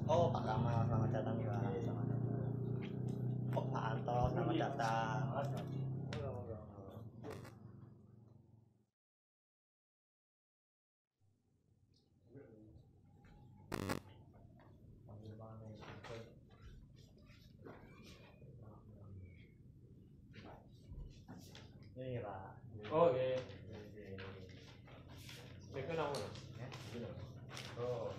Oh, Pak Kamal, selamat datang ya. Selamat datang. Oh, Pak Anto, selamat datang. Ini Pak. Oh, oke. Itu namanya. Oh.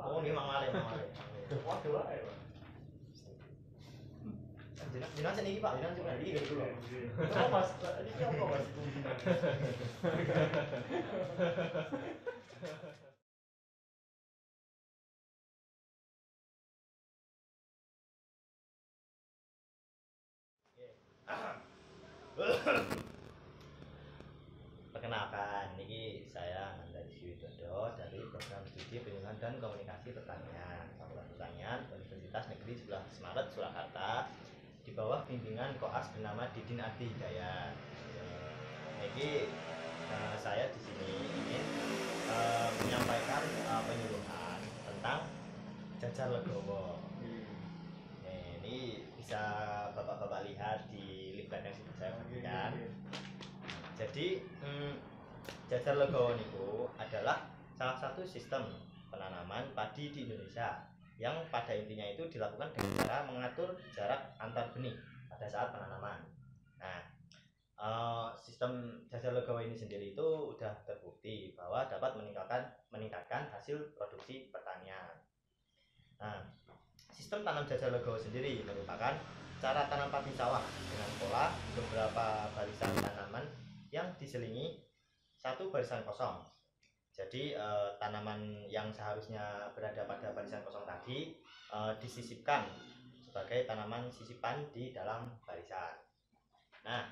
Oh, ini Mang Wale, Mang Wale. Waduh, ayo. Jenengan sini Pak, jenengan cuma di dulu. Oh, Mas, ini apa, Mas? Perkenalkan, ini saya Nanda Widodo dari program studi penyiaran dan komunikasi pertanian Fakultas Pertanian Universitas Negeri 11 Maret Surakarta di bawah bimbingan koas bernama Didin Adi Hidayat. Jadi saya di sini ingin menyampaikan penyuluhan tentang jajar legowo. Ini bisa bapak-bapak lihat di leaflet yang sudah saya bagikan. Jadi jajar legowo niku adalah salah satu sistem penanaman padi di Indonesia yang pada intinya itu dilakukan dengan cara mengatur jarak antar benih pada saat penanaman. Nah, sistem jajar legowo ini sendiri itu sudah terbukti bahwa dapat meningkatkan hasil produksi pertanian. Nah, sistem tanam jajar legowo sendiri merupakan cara tanam padi sawah dengan pola beberapa barisan tanaman yang diselingi satu barisan kosong. Jadi tanaman yang seharusnya berada pada barisan kosong tadi disisipkan sebagai tanaman sisipan di dalam barisan. Nah,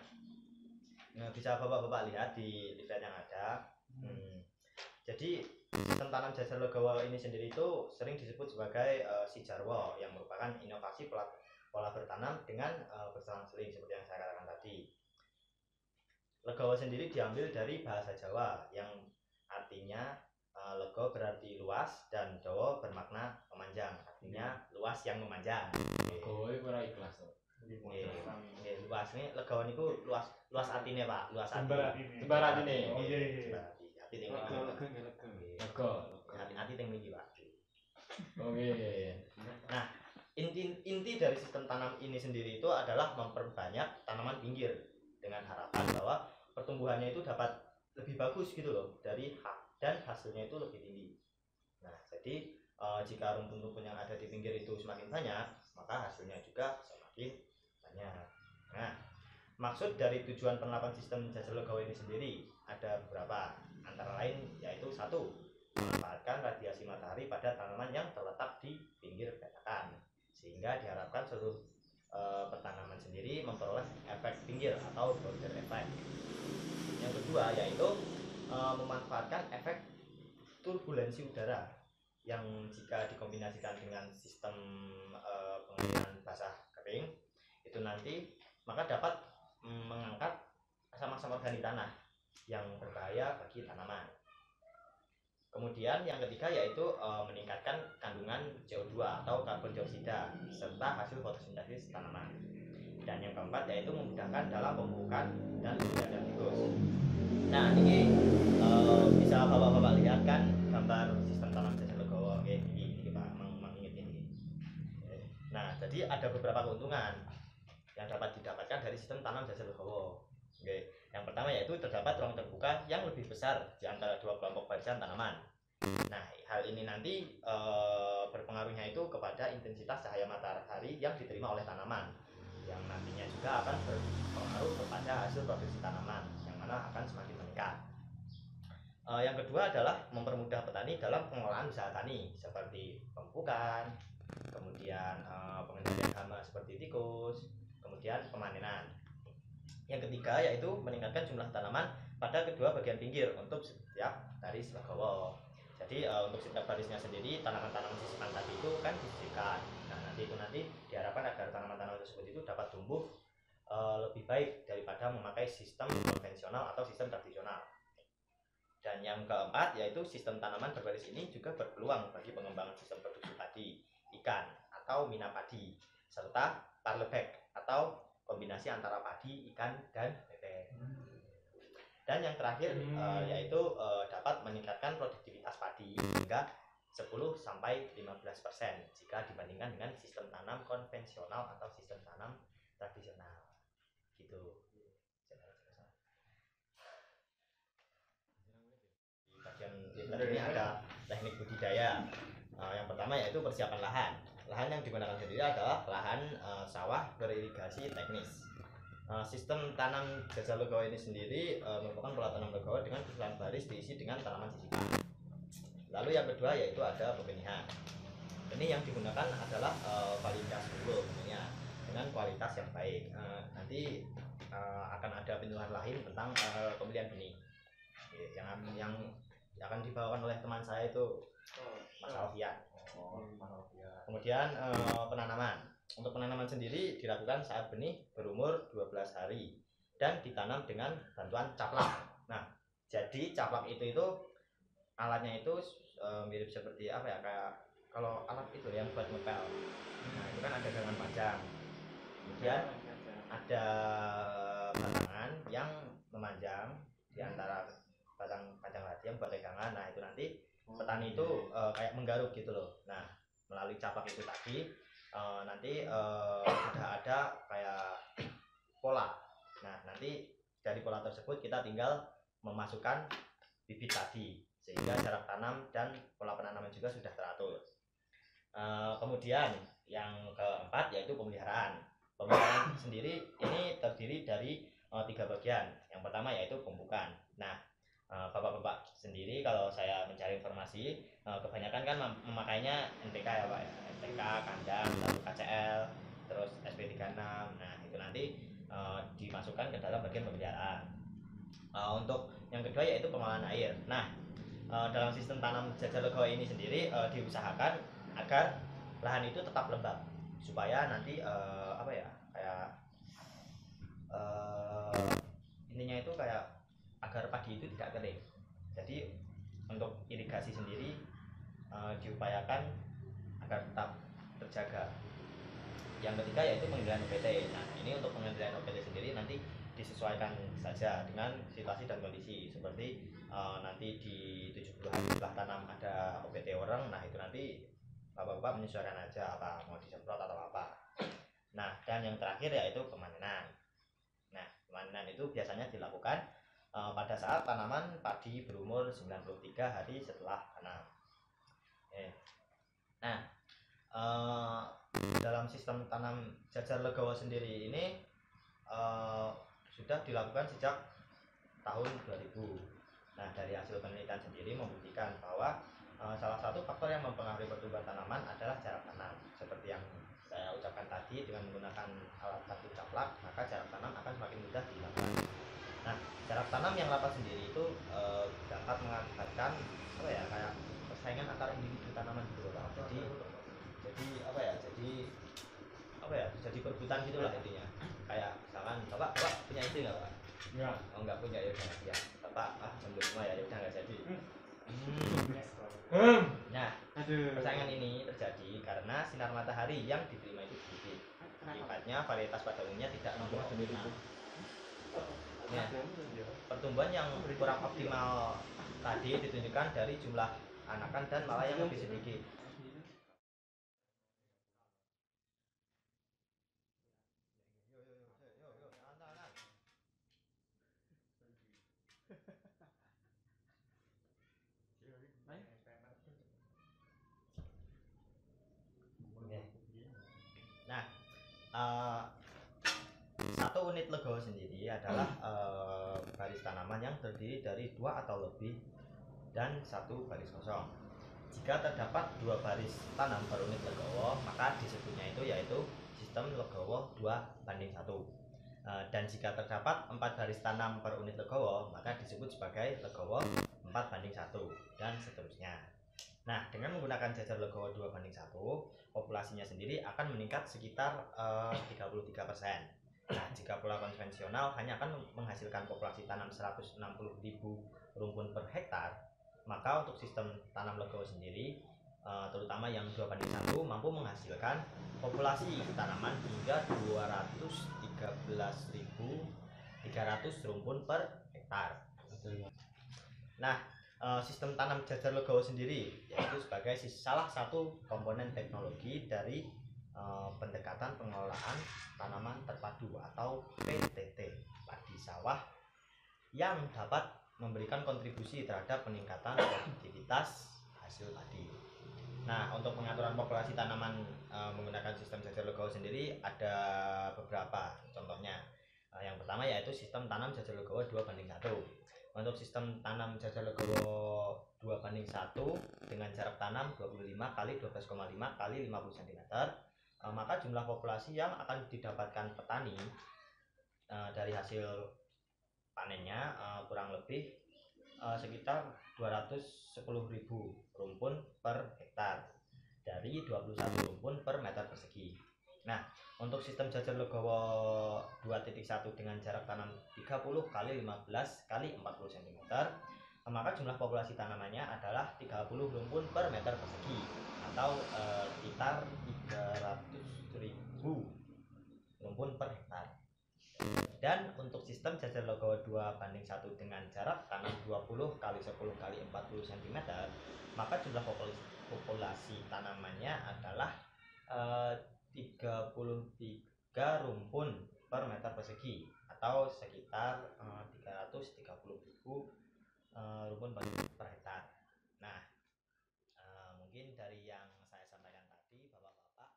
bisa bapak-bapak lihat di leaflet yang ada. Jadi sistem tanam jajar legowo ini sendiri itu sering disebut sebagai sijarwo yang merupakan inovasi pola bertanam dengan berselang-seling seperti yang saya katakan tadi. Legowo sendiri diambil dari bahasa Jawa yang artinya lego berarti luas dan dawa bermakna memanjang, artinya luas yang memanjang. Legowo itu ora ikhlas to. Nggih, luas nih legowo niku luas atine, Pak. Luas ati. Sebar atine. Oh nggih. Ati teng mriki. Lego. Ati teng mriki, Pak. Oke. Nah, inti dari sistem tanam ini sendiri itu adalah memperbanyak tanaman pinggir dengan harapan bahwa pertumbuhannya itu dapat lebih bagus gitu loh dan hasilnya itu lebih tinggi. Nah, jadi jika rumpun-rumpun yang ada di pinggir itu semakin banyak, maka hasilnya juga semakin banyak. Nah, maksud dari tujuan penerapan sistem jajar legowo ini sendiri ada beberapa, antara lain yaitu satu, memanfaatkan radiasi matahari pada tanaman yang terletak di pinggir batakan, sehingga diharapkan seluruh pertanaman sendiri memperoleh efek pinggir atau border effect. Yang kedua yaitu memanfaatkan efek turbulensi udara yang jika dikombinasikan dengan sistem pengairan basah kering itu nanti maka dapat mengangkat asam-asam organik tanah yang berbahaya bagi tanaman. Kemudian yang ketiga yaitu meningkatkan kandungan CO2 atau karbon dioksida serta hasil fotosintesis tanaman. Dan yang keempat yaitu memudahkan dalam pemupukan dan penjagaan tikus. Nah, ini bisa bapak-bapak lihat kan gambar sistem tanam jajar legowo. Ini Pak, mengingat ini. Nah, jadi ada beberapa keuntungan yang dapat didapatkan dari sistem tanam jajar legowo. Yang pertama yaitu terdapat ruang terbuka yang lebih besar di antara dua kelompok barisan tanaman. Nah, hal ini nanti berpengaruhnya itu kepada intensitas cahaya matahari yang diterima oleh tanaman, yang nantinya juga akan berpengaruh kepada hasil produksi tanaman, yang mana akan semakin meningkat. Yang kedua adalah mempermudah petani dalam pengolahan usaha tani seperti pemupukan, kemudian pengendalian hama seperti tikus, kemudian pemanenan. Yang ketiga yaitu meningkatkan jumlah tanaman pada kedua bagian pinggir untuk setiap baris legowo. Jadi untuk setiap barisnya sendiri tanaman-tanaman sisipan tadi itu kan disisipkan. Nah, nanti diharapkan agar tanaman-tanaman tersebut itu dapat tumbuh lebih baik daripada memakai sistem konvensional atau sistem tradisional. Dan yang keempat yaitu sistem tanaman berbaris ini juga berpeluang bagi pengembangan sistem produksi padi, ikan atau mina padi, serta parlebag atau kombinasi antara padi, ikan, dan bebek. Dan yang terakhir yaitu dapat meningkatkan produktivitas padi hingga 10-15% jika dibandingkan dengan sistem tanam konvensional atau sistem tanam tradisional. Gitu. Di bagian ini ada teknik budidaya. Yang pertama yaitu persiapan lahan. Lahan yang digunakan sendiri adalah lahan sawah beririgasi teknis. Sistem tanam jajal legawa ini sendiri merupakan pola tanam legawa dengan susunan baris diisi dengan tanaman sisipan. Lalu yang kedua yaitu ada pembenihan. Benih yang digunakan adalah kualitas unggul tentunya dengan kualitas yang baik. Nanti akan ada pintuan lain tentang pemilihan benih yang akan dibawakan oleh teman saya itu Mas Alfian. Kemudian penanaman. Untuk penanaman sendiri dilakukan saat benih berumur 12 hari dan ditanam dengan bantuan caplak. Nah, jadi caplak itu alatnya itu mirip seperti apa ya, kayak kalau alat itu yang buat ngepel. Nah, itu kan ada gangan panjang. Kemudian ada batangan yang memanjang di antara batang panjang tadi yang buat pegangan. Nah, itu nanti petani itu kayak menggaruk gitu loh. Nah, melalui caplak itu tadi nanti sudah ada kayak pola. Nah, nanti dari pola tersebut kita tinggal memasukkan bibit tadi sehingga jarak tanam dan pola penanaman juga sudah teratur. Kemudian yang keempat yaitu pemeliharaan. Pemeliharaan sendiri ini terdiri dari 3 bagian. Yang pertama yaitu pemupukan. Nah, bapak-bapak sendiri kalau saya mencari informasi kebanyakan kan memakainya NPK ya Pak ya, NPK, kandang, lalu KCL, terus SP36. Nah, itu nanti dimasukkan ke dalam bagian pemeliharaan. Untuk yang kedua yaitu pengolahan air. Nah, dalam sistem tanam jajal legawa ini sendiri diusahakan agar lahan itu tetap lembab supaya nanti apa ya, kayak intinya itu kayak agar padi itu tidak kering. Jadi untuk irigasi sendiri diupayakan agar tetap terjaga. Yang ketiga yaitu pengendalian OPT. Nah, ini untuk pengendalian OPT sendiri nanti disesuaikan saja dengan situasi dan kondisi. Seperti nanti di 70 hari setelah tanam ada OPT orang, nah itu nanti bapak-bapak menyesuaikan aja apa mau disemprot atau apa. Nah, dan yang terakhir yaitu pemanenan. Nah, pemanenan itu biasanya dilakukan pada saat tanaman padi berumur 93 hari setelah tanam. Nah, dalam sistem tanam jajal legawa sendiri ini sudah dilakukan sejak tahun 2000. Nah, dari hasil penelitian sendiri membuktikan bahwa salah satu faktor yang mempengaruhi pertumbuhan tanaman adalah jarak tanam. Seperti yang saya ucapkan tadi, dengan menggunakan alat bantu caplak, maka jarak tanam akan semakin mudah dilakukan. Nah, jarak tanam yang rapat sendiri itu dapat mengakibatkan apa ya, kayak persaingan antar individu tanaman gitu loh Pak. Jadi apa ya? Jadi perebutan gitulah intinya. Kayak misalkan bapak punya ide nggak Pak? Enggak. Oh, nggak punya, ya udah ya. Bapak mundur semua ya udah nggak jadi. Nah, persaingan ini terjadi karena sinar matahari yang diterima itu sedikit. Akibatnya varietas pada umumnya tidak membuah sempurna. Nah, pertumbuhan yang kurang optimal tadi ditunjukkan dari jumlah anakan dan malah yang lebih sedikit. Nah, satu unit legawa sendiri adalah baris tanaman yang terdiri dari 2 atau lebih dan 1 baris kosong. Jika terdapat 2 baris tanam per unit legawa, maka disebutnya itu yaitu sistem legawa 2:1. Dan jika terdapat 4 baris tanam per unit legawa, maka disebut sebagai legawa 4:1 dan seterusnya. Nah, dengan menggunakan jajal legawa 2:1, populasinya sendiri akan meningkat sekitar 33%. Nah, jika pola konvensional hanya akan menghasilkan populasi tanam 160.000 rumpun per hektar, maka untuk sistem tanam legowo sendiri, terutama yang 2:1, mampu menghasilkan populasi tanaman hingga 213.300 rumpun per hektar. Nah, sistem tanam jajar legowo sendiri yaitu sebagai salah satu komponen teknologi dari pendekatan pengelolaan tanaman terpadu atau PTT padi sawah yang dapat memberikan kontribusi terhadap peningkatan produktivitas hasil padi. Nah, untuk pengaturan populasi tanaman menggunakan sistem jajar legowo sendiri ada beberapa contohnya. Yang pertama yaitu sistem tanam jajar legowo 2:1. Untuk sistem tanam jajar legowo 2:1 dengan jarak tanam 25 x 12,5 x 50 cm, maka jumlah populasi yang akan didapatkan petani dari hasil panennya kurang lebih sekitar 210.000 rumpun per hektar dari 21 rumpun per meter persegi. Nah, untuk sistem jajar legowo 2.1 dengan jarak tanam 30 x 15 x 40 cm, maka jumlah populasi tanamannya adalah 30 rumpun per meter persegi atau sekitar 300.000 rumpun per hektar. Dan untuk sistem jajar legowo 2:1 dengan jarak tanam 20 x 10 x 40 cm, maka jumlah populasi tanamannya adalah 33 rumpun per meter persegi atau sekitar 330.000 rumpun per hektar. Nah, mungkin dari yang saya sampaikan tadi, Bapak-bapak,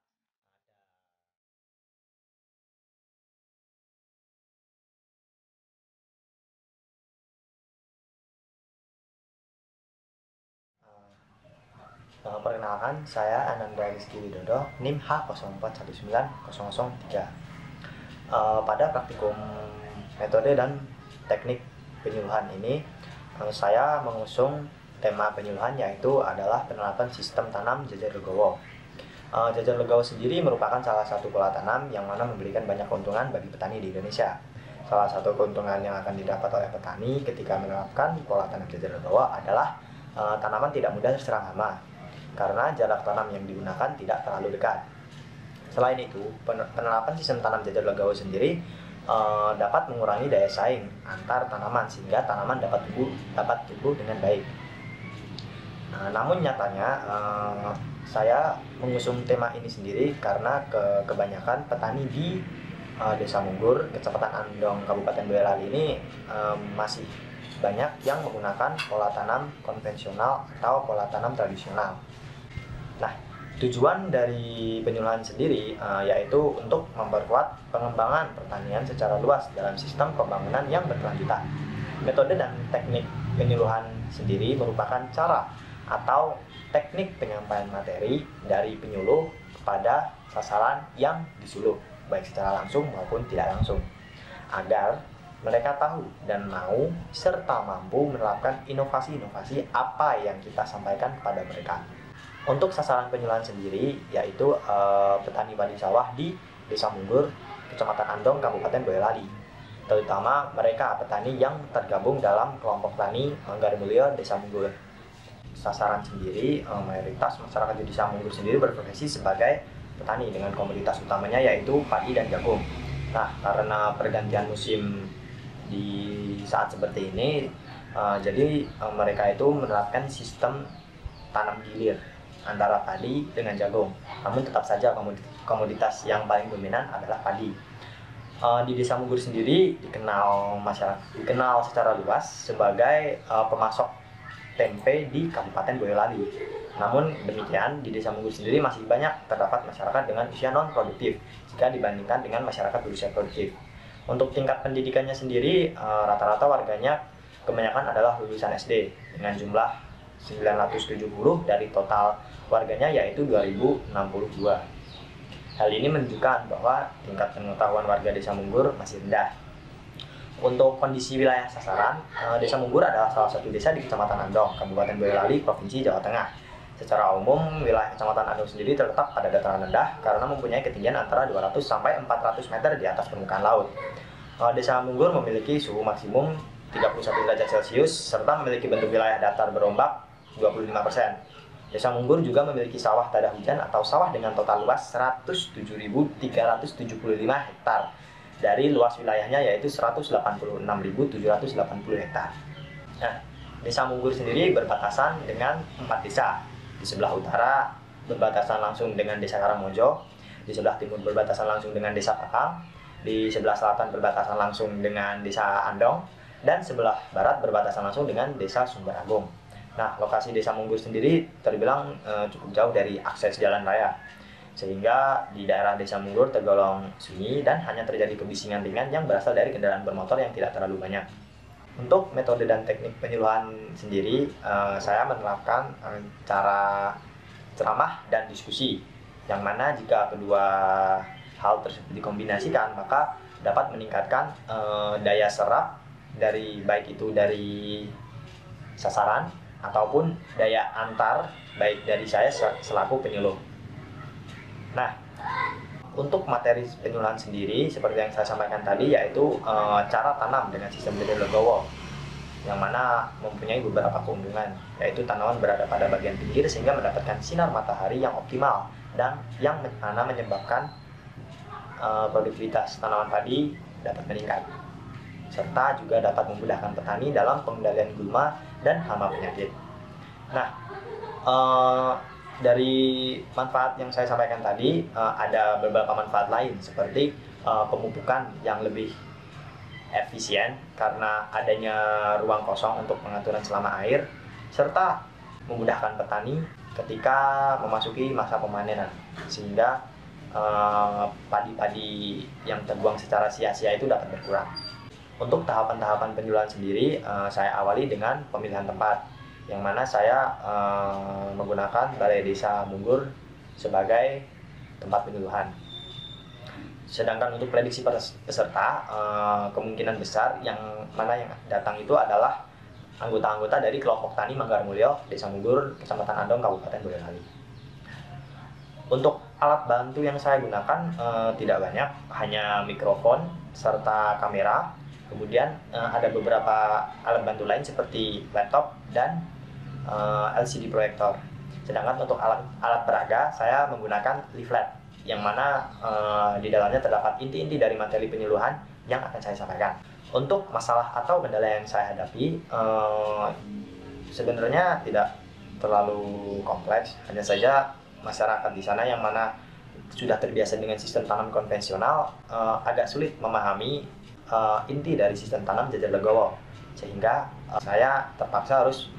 perkenalkan, saya Ananda Rizky Widodo, NIM H0419003. Pada praktikum metode dan teknik penyuluhan ini, saya mengusung tema penyuluhan yaitu adalah penerapan sistem tanam jajar legowo. Jajar legowo sendiri merupakan salah satu pola tanam yang mana memberikan banyak keuntungan bagi petani di Indonesia. Salah satu keuntungan yang akan didapat oleh petani ketika menerapkan pola tanam jajar legowo adalah tanaman tidak mudah terserang hama karena jarak tanam yang digunakan tidak terlalu dekat. Selain itu, penerapan sistem tanam jajar legowo sendiri dapat mengurangi daya saing antar tanaman sehingga tanaman dapat tumbuh dengan baik. Namun nyatanya saya mengusung tema ini sendiri karena kebanyakan petani di Desa Munggur, Kecamatan Andong, Kabupaten Boyolali ini masih banyak yang menggunakan pola tanam konvensional atau pola tanam tradisional. Nah, tujuan dari penyuluhan sendiri yaitu untuk memperkuat pengembangan pertanian secara luas dalam sistem pembangunan yang berkelanjutan. Metode dan teknik penyuluhan sendiri merupakan cara atau teknik penyampaian materi dari penyuluh kepada sasaran yang disuluh, baik secara langsung maupun tidak langsung, agar mereka tahu dan mau serta mampu menerapkan inovasi-inovasi apa yang kita sampaikan kepada mereka. Untuk sasaran penyuluhan sendiri yaitu petani padi sawah di Desa Munggur, Kecamatan Andong, Kabupaten Boyolali. Terutama mereka petani yang tergabung dalam kelompok tani Manggar Mulyo Desa Munggur. Sasaran sendiri mayoritas masyarakat di Desa Munggur sendiri berprofesi sebagai petani dengan komoditas utamanya yaitu padi dan jagung. Nah, karena pergantian musim di saat seperti ini, jadi mereka itu menerapkan sistem tanam gilir antara padi dengan jagung. Namun tetap saja komoditas yang paling dominan adalah padi. Di Desa Munggur sendiri dikenal secara luas sebagai pemasok tempe di Kabupaten Boyolali. Namun demikian, di Desa Munggur sendiri masih banyak terdapat masyarakat dengan usia non produktif jika dibandingkan dengan masyarakat berusia produktif. Untuk tingkat pendidikannya sendiri, rata-rata warganya kebanyakan adalah lulusan SD dengan jumlah 970 dari total warganya yaitu 2062. Hal ini menunjukkan bahwa tingkat pengetahuan warga Desa Munggur masih rendah. Untuk kondisi wilayah sasaran, Desa Munggur adalah salah satu desa di Kecamatan Andong, Kabupaten Boyolali, Provinsi Jawa Tengah. Secara umum, wilayah Kecamatan Andong sendiri terletak pada dataran rendah karena mempunyai ketinggian antara 200 sampai 400 meter di atas permukaan laut. Desa Munggur memiliki suhu maksimum 31 derajat Celcius serta memiliki bentuk wilayah datar berombak 25%. Desa Munggur juga memiliki sawah tada hujan atau sawah dengan total luas 107.375 hektar. Dari luas wilayahnya yaitu 186.780 hektar. Nah, Desa Munggur sendiri berbatasan dengan 4 desa. Di sebelah utara berbatasan langsung dengan Desa Karangmojo, di sebelah timur berbatasan langsung dengan Desa Pakang, di sebelah selatan berbatasan langsung dengan Desa Andong, dan sebelah barat berbatasan langsung dengan Desa Sumbaragung. Nah, lokasi Desa Munggur sendiri terbilang cukup jauh dari akses jalan raya, sehingga di daerah Desa Munggur tergolong sunyi dan hanya terjadi kebisingan ringan yang berasal dari kendaraan bermotor yang tidak terlalu banyak. Untuk metode dan teknik penyuluhan sendiri, saya menerapkan cara ceramah dan diskusi, yang mana jika kedua hal tersebut dikombinasikan maka dapat meningkatkan daya serap dari baik itu dari sasaran ataupun daya antar baik dari saya selaku penyuluh. Nah, untuk materi penyuluhan sendiri seperti yang saya sampaikan tadi yaitu cara tanam dengan sistem jajar legowo, yang mana mempunyai beberapa keuntungan, yaitu tanaman berada pada bagian pinggir sehingga mendapatkan sinar matahari yang optimal dan yang mana menyebabkan produktivitas tanaman padi dapat meningkat, serta juga dapat memudahkan petani dalam pengendalian gulma dan hama penyakit. Nah, dari manfaat yang saya sampaikan tadi, ada beberapa manfaat lain seperti pemupukan yang lebih efisien karena adanya ruang kosong untuk pengaturan selama air, serta memudahkan petani ketika memasuki masa pemanenan, sehingga padi-padi yang terbuang secara sia-sia itu dapat berkurang. Untuk tahapan-tahapan penyuluhan sendiri, saya awali dengan pemilihan tempat, yang mana saya menggunakan Balai Desa Munggur sebagai tempat penyuluhan. Sedangkan untuk prediksi peserta, kemungkinan besar yang mana yang datang itu adalah anggota-anggota dari kelompok tani Manggar Mulyo, Desa Munggur, Kecamatan Andong, Kabupaten Boyolali. Untuk alat bantu yang saya gunakan tidak banyak, hanya mikrofon serta kamera. Kemudian ada beberapa alat bantu lain seperti laptop dan LCD proyektor. Sedangkan untuk alat peraga saya menggunakan leaflet, yang mana di dalamnya terdapat inti-inti dari materi penyuluhan yang akan saya sampaikan. Untuk masalah atau kendala yang saya hadapi sebenarnya tidak terlalu kompleks, hanya saja masyarakat di sana yang mana sudah terbiasa dengan sistem tanam konvensional agak sulit memahami inti dari sistem tanam jajar legowo, sehingga saya terpaksa harus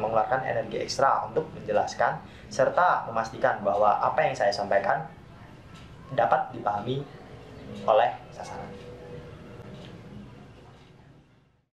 mengeluarkan energi ekstra untuk menjelaskan serta memastikan bahwa apa yang saya sampaikan dapat dipahami oleh sasaran.